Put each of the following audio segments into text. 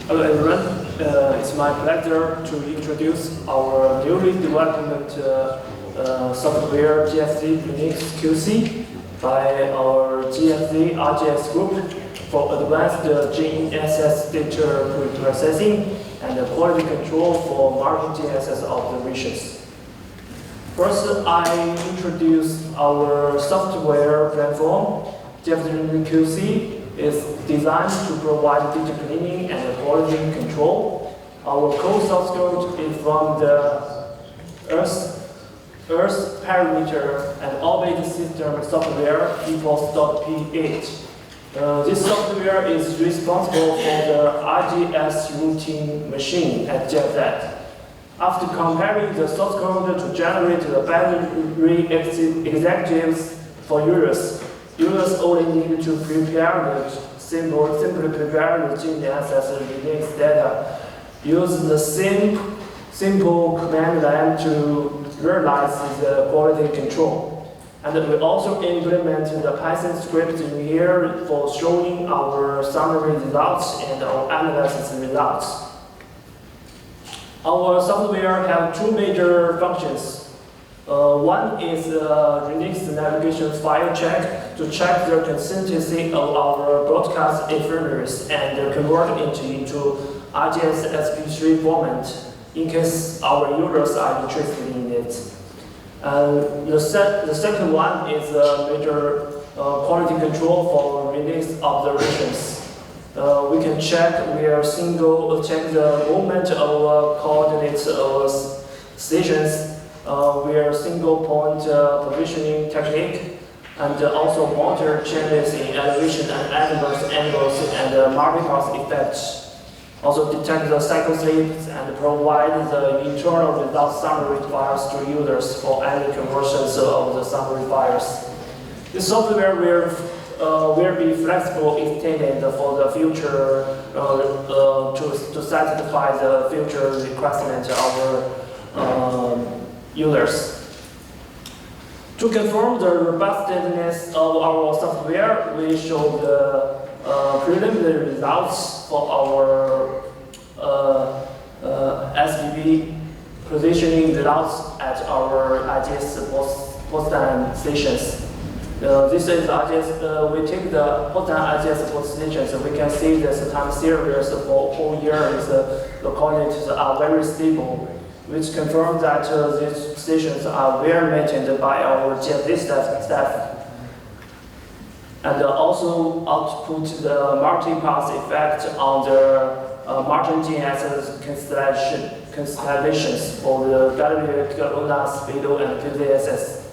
Hello everyone, it's my pleasure to introduce our newly developed software GFZRNX-QC by our GFZRNX group for advanced GNSS data processing and quality control for multi-GNSS observations. First, I introduce our software platform. GFZRNX-QC is designed to provide data cleaning and quality control. Our code source code is from the Earth Parameter and Orbit System software equals.ph. This software is responsible for the IGS routing machine at GFZ. After comparing the source code to generate the binary executives for users only need to simply prepare the GNSS RINEX data. Use the same simple command line to realize the quality control. And we also implement the Python script in here for showing our summary results and our analysis results. Our software has two major functions. One is RINEX navigation file check to check the consistency of our broadcast ephemeris and convert it into IGS SP3 format in case our users are interested in it. The second one is major quality control for RINEX observations. We can check the movement of coordinates of stations. We are single point positioning technique, and also monitor changes in elevation and adverse angles and multi-pass effects. Also detect the cycle slips and provide the internal result summary files to users for any conversions of the summary files. This software will be flexible extended for the future to satisfy the future requirements of our users. To confirm the robustness of our software, we show the preliminary results for our SBB positioning results at our IGS post-time stations. This is IGS, we take the post-time IGS post stations, so we can see the time series for whole year the coordinates are very stable, which confirms that these stations are well maintained by our GFZ staff. And also output the multi-pass effect on the multi-GNSS constellations for the Galileo, Lunas, Beidou, and GFZRNX.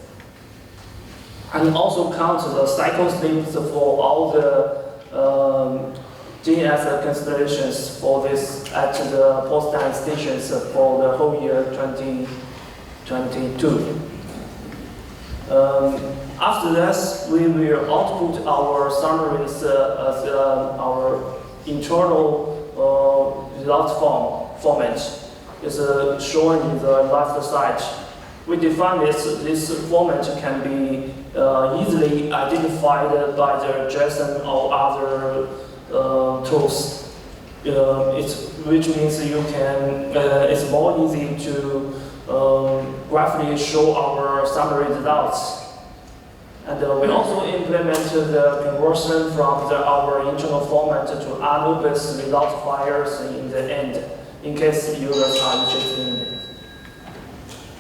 And also count the cycle slips for all the GNSS constellations for this at the post-time stations for the whole year 2022. After this, we will output our summaries as our internal result format. It's shown in the left side. We define this format can be easily identified by the JSON or other tools, which means you can. It's more easy to graphically show our summary results. And we also implement the conversion from our internal format to Anubis result files in the end, in case users are interested in it.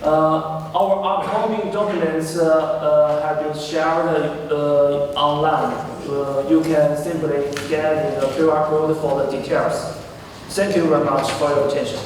Our upcoming documents have been shared online. You can simply scan the QR code for the details. Thank you very much for your attention.